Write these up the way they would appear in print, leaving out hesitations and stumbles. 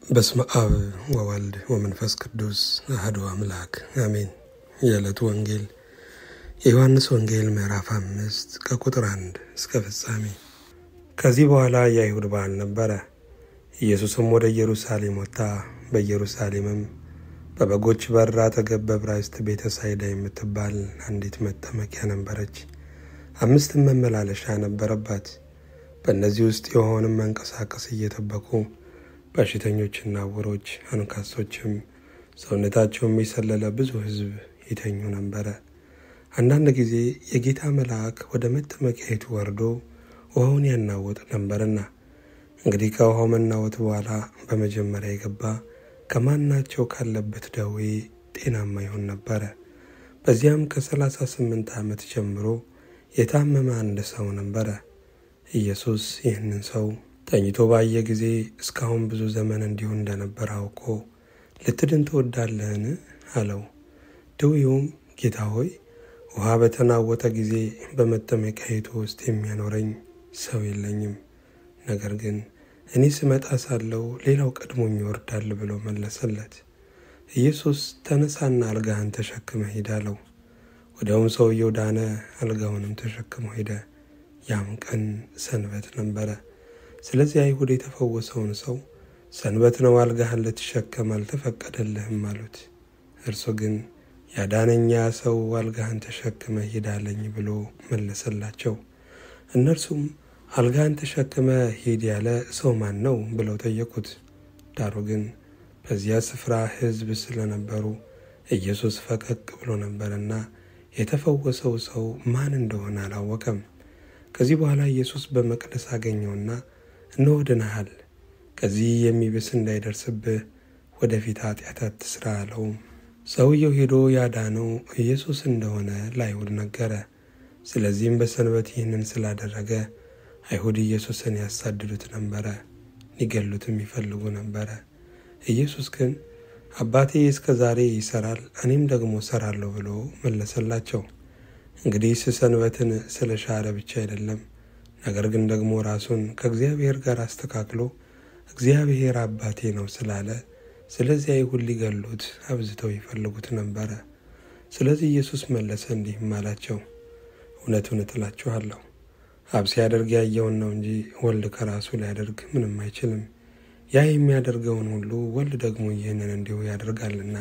በስመ አብ ወወልድ ወመንፈስ ቅዱስ አሐዱ አምላክ አሜን። የዕለቱ ወንጌል የዮሐንስ ወንጌል ምዕራፍ 5 ከቁጥር 1 እስከ ፍጻሜ። ከዚህ በኋላ የአይሁድ በዓል ነበረ። ኢየሱስም ወደ ኢየሩሳሌም ወጣ። በኢየሩሳሌምም በበጎች በር አጠገብ በዕብራይስጥ ቤተ ሳይዳ የምትባል አንዲት መጠመቂያ ነበረች። 5 መመላለሻ ነበረባት። በእነዚህ ውስጥ የሆነም መንቀሳቀስ እየጠበቁ በሽተኞችና ዕውሮች አንካሶችም ሰውነታቸው የሚሰለለ ብዙ ሕዝብ ይተኙ ነበረ። አንዳንድ ጊዜ የጌታ መልአክ ወደ መጠመቂያይቱ ወርዶ ውሃውን ያናውጥ ነበርና፣ እንግዲህ ከውሃው መናወጥ በኋላ በመጀመሪያ የገባ ከማናቸው ካለበት ደዌ ጤናማ ይሆን ነበረ። በዚያም ከ38 ዓመት ጀምሮ የታመመ አንድ ሰው ነበረ። ኢየሱስ ይህንን ሰው ተኝቶ ባየ ጊዜ እስካሁን ብዙ ዘመን እንዲሁ እንደነበር አውቆ ልትድን ትወዳለህን? አለው። ድውዩም ጌታ ሆይ፣ ውሃ በተናወጠ ጊዜ በመጠመቂያይቱ ውስጥ የሚያኖረኝ ሰው የለኝም፣ ነገር ግን እኔ ስመጣ ሳለው ሌላው ቀድሞኝ ይወርዳል ብሎ መለሰለት። ኢየሱስ ተነሳና አልጋህን ተሸክመህ ሂድ አለው። ወዲያውም ሰውየው ዳነ፣ አልጋውንም ተሸክሞ ሄደ። ያም ቀን ሰንበት ነበረ። ስለዚህ አይሁድ የተፈወሰውን ሰው ሰንበት ነው፣ አልጋህን ልትሸከም አልተፈቀደልህም አሉት። እርሱ ግን ያዳነኛ ሰው አልጋህን ተሸክመ ሂድ አለኝ ብሎ መለሰላቸው። እነርሱም አልጋህን ተሸክመ ሂድ ያለ ሰው ማን ነው ብለው ጠየቁት። ዳሩ ግን በዚያ ስፍራ ሕዝብ ስለነበሩ ኢየሱስ ፈቀቅ ብሎ ነበርና የተፈወሰው ሰው ማን እንደሆነ አላወቀም። ከዚህ በኋላ ኢየሱስ በመቅደስ አገኘውና እነሆ ድነሃል፣ ከዚህ የሚብስ እንዳይደርስብህ ወደፊት ኃጢአት አትስራ አለው። ሰውየው ሄዶ ያዳነው ኢየሱስ እንደሆነ ለአይሁድ ነገረ። ስለዚህም በሰንበት ይህንን ስላደረገ አይሁድ ኢየሱስን ያሳድዱት ነበረ፣ ሊገሉትም ይፈልጉ ነበረ። ኢየሱስ ግን አባቴ እስከ ዛሬ ይሰራል፣ እኔም ደግሞ እሰራለሁ ብሎ መለሰላቸው። እንግዲህ ሰንበትን ስለ ሻረ ብቻ አይደለም፣ ነገር ግን ደግሞ ራሱን ከእግዚአብሔር ጋር አስተካክሎ እግዚአብሔር አባቴ ነው ስላለ፣ ስለዚህ አይሁድ ሊገሉት አብዝተው ይፈልጉት ነበረ። ስለዚህ ኢየሱስ መለሰ እንዲህም አላቸው፣ እውነት እውነት እላችኋለሁ፣ አብ ሲያደርግ ያየውን ነው እንጂ ወልድ ከራሱ ሊያደርግ ምንም አይችልም። ያ የሚያደርገውን ሁሉ ወልድ ደግሞ ይህንን እንዲሁ ያደርጋልና፣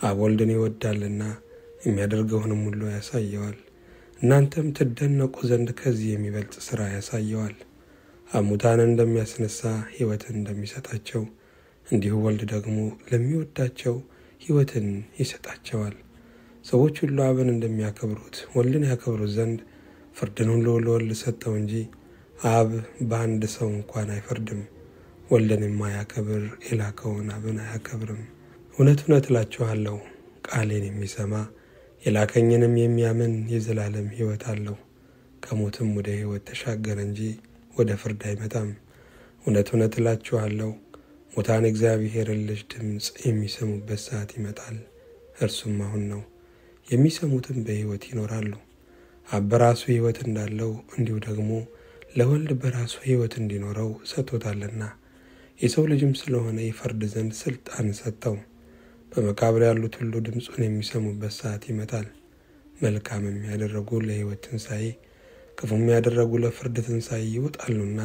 አብ ወልድን ይወዳልና የሚያደርገውንም ሁሉ ያሳየዋል። እናንተም ትደነቁ ዘንድ ከዚህ የሚበልጥ ሥራ ያሳየዋል። አብ ሙታንን እንደሚያስነሳ ሕይወትን እንደሚሰጣቸው እንዲሁ ወልድ ደግሞ ለሚወዳቸው ሕይወትን ይሰጣቸዋል። ሰዎች ሁሉ አብን እንደሚያከብሩት ወልድን ያከብሩት ዘንድ ፍርድን ሁሉ ለወልድ ሰጠው እንጂ አብ በአንድ ሰው እንኳን አይፈርድም። ወልድን የማያከብር የላከውን አብን አያከብርም። እውነት እውነት እላችኋለሁ፣ ቃሌን የሚሰማ የላከኝንም የሚያምን የዘላለም ሕይወት አለው፣ ከሞትም ወደ ሕይወት ተሻገረ እንጂ ወደ ፍርድ አይመጣም። እውነት እውነት እላችኋለሁ፣ ሙታን እግዚአብሔርን ልጅ ድምፅ የሚሰሙበት ሰዓት ይመጣል፣ እርሱም አሁን ነው፣ የሚሰሙትም በሕይወት ይኖራሉ። አብ በራሱ ሕይወት እንዳለው እንዲሁ ደግሞ ለወልድ በራሱ ሕይወት እንዲኖረው ሰጥቶታልና፣ የሰው ልጅም ስለሆነ ይፈርድ ዘንድ ሥልጣን ሰጠው። በመቃብር ያሉት ሁሉ ድምፁን የሚሰሙበት ሰዓት ይመጣል። መልካም የሚያደርጉ ለሕይወት ትንሣኤ፣ ክፉም ያደረጉ ለፍርድ ትንሣኤ ይወጣሉና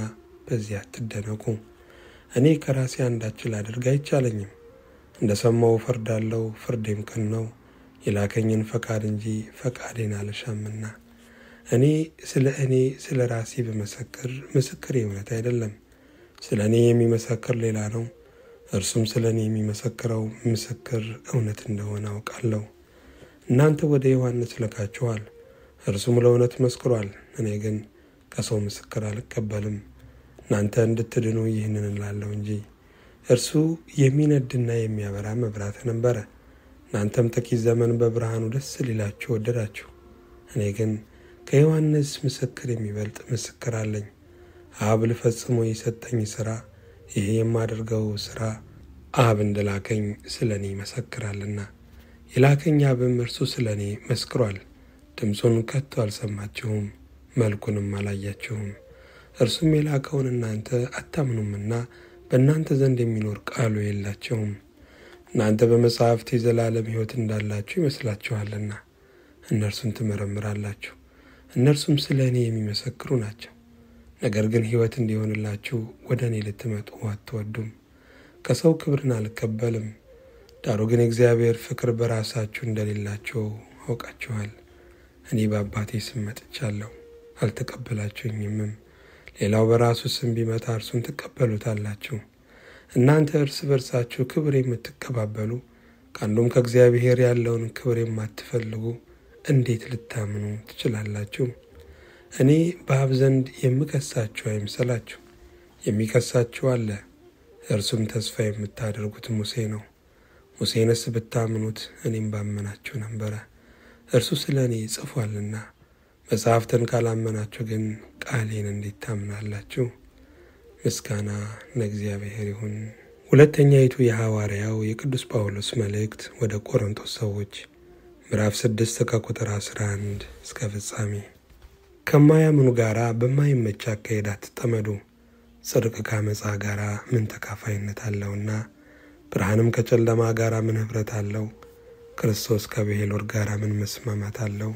በዚያ አትደነቁ። እኔ ከራሴ አንዳች ላደርግ አይቻለኝም። እንደ ሰማሁ እፈርዳለሁ፣ ፍርዴም ቅን ነው፣ የላከኝን ፈቃድ እንጂ ፈቃዴን አልሻምና። እኔ ስለ ራሴ ብመሰክር ምስክሬ እውነት አይደለም፣ ስለ እኔ የሚመሰክር ሌላ ነው። እርሱም ስለ እኔ የሚመሰክረው ምስክር እውነት እንደሆነ አውቃለሁ። እናንተ ወደ ዮሐንስ ልካችኋል፣ እርሱም ለእውነት መስክሯል። እኔ ግን ከሰው ምስክር አልቀበልም። እናንተ እንድትድኑ ይህንን እላለሁ እንጂ። እርሱ የሚነድና የሚያበራ መብራት ነበረ። እናንተም ጥቂት ዘመን በብርሃኑ ደስ ሊላችሁ ወደዳችሁ። እኔ ግን ከዮሐንስ ምስክር የሚበልጥ ምስክር አለኝ። አብ ልፈጽሞ የሰጠኝ ሥራ፣ ይህ የማደርገው ሥራ አብ እንደላከኝ ስለ እኔ ይመሰክራልና፣ የላከኝ አብም እርሱ ስለ እኔ መስክሯል። ድምፁን ከቶ አልሰማችሁም፣ መልኩንም አላያችሁም። እርሱም የላከውን እናንተ አታምኑምና በእናንተ ዘንድ የሚኖር ቃሉ የላቸውም። እናንተ በመጻሕፍት የዘላለም ሕይወት እንዳላችሁ ይመስላችኋልና እነርሱን ትመረምራላችሁ፣ እነርሱም ስለ እኔ የሚመሰክሩ ናቸው። ነገር ግን ሕይወት እንዲሆንላችሁ ወደ እኔ ልትመጡ አትወዱም። ከሰው ክብርን አልቀበልም፣ ዳሩ ግን የእግዚአብሔር ፍቅር በራሳችሁ እንደሌላችሁ አውቃችኋል። እኔ በአባቴ ስም መጥቻለሁ፣ አልተቀበላችሁኝምም። ሌላው በራሱ ስም ቢመጣ እርሱን ትቀበሉታላችሁ። እናንተ እርስ በርሳችሁ ክብር የምትቀባበሉ ከአንዱም ከእግዚአብሔር ያለውን ክብር የማትፈልጉ እንዴት ልታምኑ ትችላላችሁ? እኔ በአብ ዘንድ የምከሳችሁ አይምሰላችሁ። የሚከሳችሁ አለ፣ እርሱም ተስፋ የምታደርጉት ሙሴ ነው። ሙሴንስ ብታምኑት እኔም ባመናችሁ ነበረ፣ እርሱ ስለ እኔ ጽፏልና። መጽሐፍትን ካላመናችሁ ግን ቃሌን እንዴት ታምናላችሁ? ምስጋና ለእግዚአብሔር ይሁን። ሁለተኛይቱ የሐዋርያው የቅዱስ ጳውሎስ መልእክት ወደ ቆሮንቶስ ሰዎች ምዕራፍ 6 ከቁጥር 11 እስከ ፍጻሜ። ከማያምኑ ጋራ በማይመች አካሄድ አትጠመዱ። ጽድቅ ከዓመፃ ጋራ ምን ተካፋይነት አለውና? ብርሃንም ከጨለማ ጋራ ምን ኅብረት አለው? ክርስቶስ ከብዔልወር ጋራ ምን መስማማት አለው?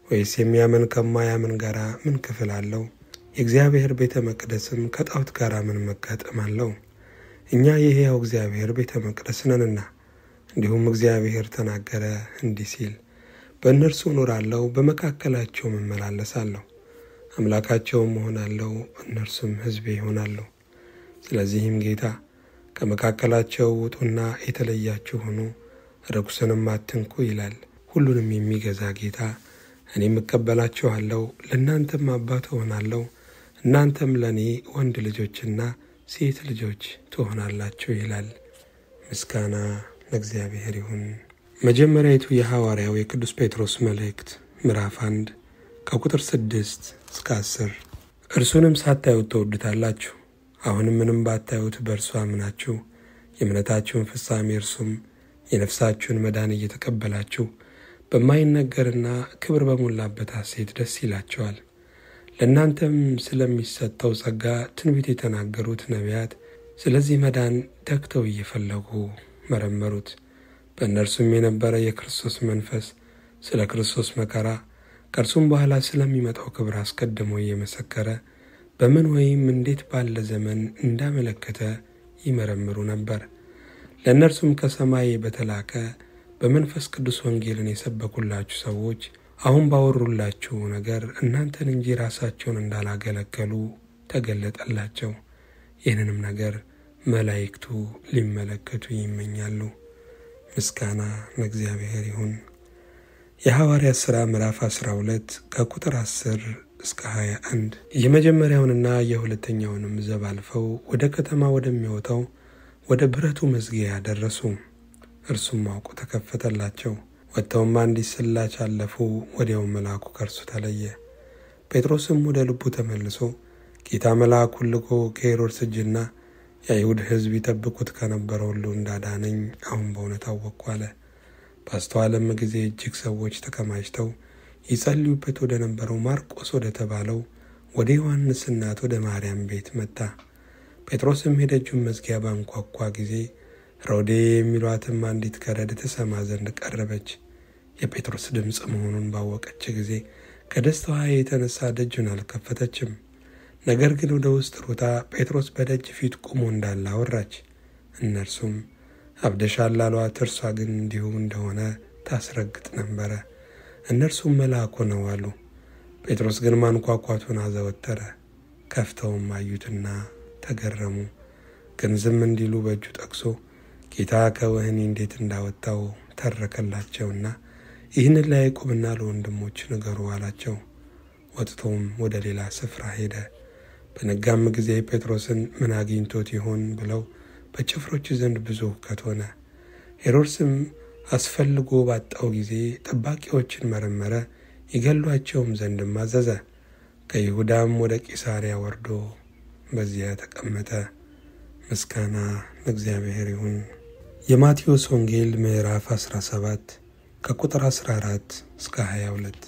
ወይስ የሚያምን ከማያምን ጋራ ምን ክፍል አለው? የእግዚአብሔር ቤተ መቅደስም ከጣዖት ጋራ ምን መጋጠም አለው? እኛ የሕያው እግዚአብሔር ቤተ መቅደስ ነንና። እንዲሁም እግዚአብሔር ተናገረ እንዲህ ሲል፣ በእነርሱ እኖራለሁ፣ በመካከላቸውም እመላለሳለሁ፣ አምላካቸውም እሆናለሁ፣ እነርሱም ሕዝቤ ይሆናሉ። ስለዚህም ጌታ ከመካከላቸው ውጡና የተለያችሁ ሁኑ፣ ርኩስንም አትንኩ ይላል። ሁሉንም የሚገዛ ጌታ እኔም እቀበላችኋለሁ፣ ለእናንተም አባት እሆናለሁ፣ እናንተም ለእኔ ወንድ ልጆችና ሴት ልጆች ትሆናላችሁ ይላል። ምስጋና ለእግዚአብሔር ይሁን። መጀመሪያይቱ የሐዋርያው የቅዱስ ጴጥሮስ መልእክት ምዕራፍ 1 ከቁጥር 6 እስከ 10። እርሱንም ሳታዩት ትወዱታላችሁ። አሁንም ምንም ባታዩት በእርሱ አምናችሁ የእምነታችሁን ፍጻሜ እርሱም የነፍሳችሁን መዳን እየተቀበላችሁ በማይነገርና ክብር በሞላበት ሐሴት ደስ ይላቸዋል። ለእናንተም ስለሚሰጠው ጸጋ ትንቢት የተናገሩት ነቢያት ስለዚህ መዳን ተግተው እየፈለጉ መረመሩት። በእነርሱም የነበረ የክርስቶስ መንፈስ ስለ ክርስቶስ መከራ ከእርሱም በኋላ ስለሚመጣው ክብር አስቀድሞ እየመሰከረ በምን ወይም እንዴት ባለ ዘመን እንዳመለከተ ይመረምሩ ነበር። ለእነርሱም ከሰማይ በተላከ በመንፈስ ቅዱስ ወንጌልን የሰበኩላችሁ ሰዎች አሁን ባወሩላችሁ ነገር እናንተን እንጂ ራሳቸውን እንዳላገለገሉ ተገለጠላቸው። ይህንንም ነገር መላእክቱ ሊመለከቱ ይመኛሉ። ምስጋና ለእግዚአብሔር ይሁን። የሐዋርያት ሥራ ምዕራፍ 12 ከቁጥር 10 እስከ 21። የመጀመሪያውንና የሁለተኛውንም ዘብ አልፈው ወደ ከተማ ወደሚወጣው ወደ ብረቱ መዝጊያ ደረሱ። እርሱም አውቆ ተከፈተላቸው። ወጥተውም አንዲት ስላች አለፉ። ወዲያው መልአኩ ከእርሱ ተለየ። ጴጥሮስም ወደ ልቡ ተመልሶ ጌታ መልአኩን ልኮ ከሄሮድስ እጅና የአይሁድ ሕዝብ ይጠብቁት ከነበረው ሁሉ እንዳዳነኝ አሁን በእውነት አወቅኩ አለ። ባስተዋለም ጊዜ እጅግ ሰዎች ተከማችተው ይጸልዩበት ወደ ነበረው ማርቆስ ወደ ተባለው ወደ ዮሐንስ እናት ወደ ማርያም ቤት መጣ። ጴጥሮስም የደጁን መዝጊያ ባንኳኳ ጊዜ ሮዴ የሚሏትም አንዲት ገረድ ትሰማ ዘንድ ቀረበች። የጴጥሮስ ድምፅ መሆኑን ባወቀች ጊዜ ከደስታዋ የተነሳ ደጁን አልከፈተችም። ነገር ግን ወደ ውስጥ ሮጣ ጴጥሮስ በደጅ ፊት ቆሞ እንዳለ አወራች። እነርሱም አብደሻል አሏት። እርሷ ግን እንዲሁ እንደሆነ ታስረግጥ ነበረ። እነርሱም መልአኩ ነው አሉ። ጴጥሮስ ግን ማንኳኳቱን አዘወተረ። ከፍተውም አዩትና ተገረሙ። ግን ዝም እንዲሉ በእጁ ጠቅሶ ጌታ ከወህኒ እንዴት እንዳወጣው ተረከላቸውና ይህንን ለያዕቆብና ለወንድሞች ንገሩ አላቸው። ወጥቶም ወደ ሌላ ስፍራ ሄደ። በነጋም ጊዜ ጴጥሮስን ምን አግኝቶት ይሆን ብለው በጭፍሮች ዘንድ ብዙ ሁከት ሆነ። ሄሮድስም አስፈልጎ ባጣው ጊዜ ጠባቂዎችን መረመረ፣ ይገሏቸውም ዘንድም አዘዘ። ከይሁዳም ወደ ቂሳርያ ወርዶ በዚያ ተቀመጠ። ምስጋና ለእግዚአብሔር ይሁን። የማቴዎስ ወንጌል ምዕራፍ 17 ከቁጥር 14 እስከ 22።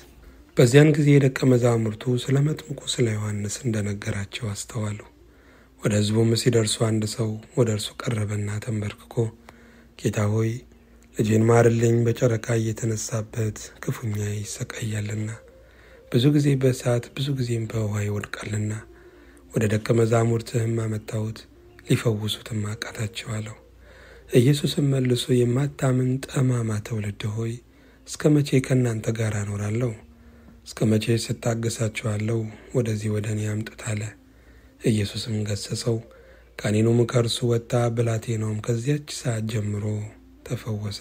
በዚያን ጊዜ ደቀ መዛሙርቱ ስለ መጥምቁ ስለ ዮሐንስ እንደነገራቸው አስተዋሉ። ወደ ሕዝቡም ሲደርሱ አንድ ሰው ወደ እርሱ ቀረበና ተንበርክኮ ጌታ ሆይ ልጄን ማርልኝ፣ በጨረቃ እየተነሳበት ክፉኛ ይሰቃያልና፣ ብዙ ጊዜ በእሳት ብዙ ጊዜም በውኃ ይወድቃልና፣ ወደ ደቀ መዛሙርትህም አመጣሁት፣ ሊፈውሱትም አቃታቸው አለው። ኢየሱስም መልሶ የማታምን ጠማማ ትውልድ ሆይ እስከ መቼ ከእናንተ ጋር እኖራለሁ? እስከ መቼ ስታገሳችኋለሁ? ወደዚህ ወደ እኔ አምጡት አለ። ኢየሱስም ገሰጸው። ጋኔኑም ከእርሱ ወጣ፣ ብላቴናውም ከዚያች ሰዓት ጀምሮ ተፈወሰ።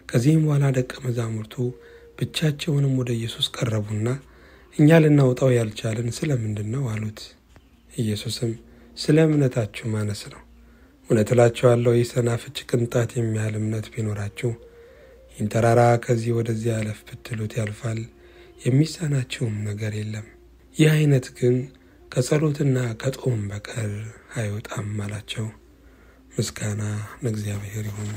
ከዚህም በኋላ ደቀ መዛሙርቱ ብቻቸውንም ወደ ኢየሱስ ቀረቡና እኛ ልናወጣው ያልቻልን ስለምንድን ነው አሉት። ኢየሱስም ስለ እምነታችሁ ማነስ ነው። እውነት እላችኋለሁ የሰናፍጭ ቅንጣት የሚያህል እምነት ቢኖራችሁ ይህን ተራራ ከዚህ ወደዚያ አለፍ ብትሉት ያልፋል፣ የሚሳናችሁም ነገር የለም። ይህ አይነት ግን ከጸሎትና ከጾም በቀር አይወጣም አላቸው። ምስጋና ለእግዚአብሔር ይሁን።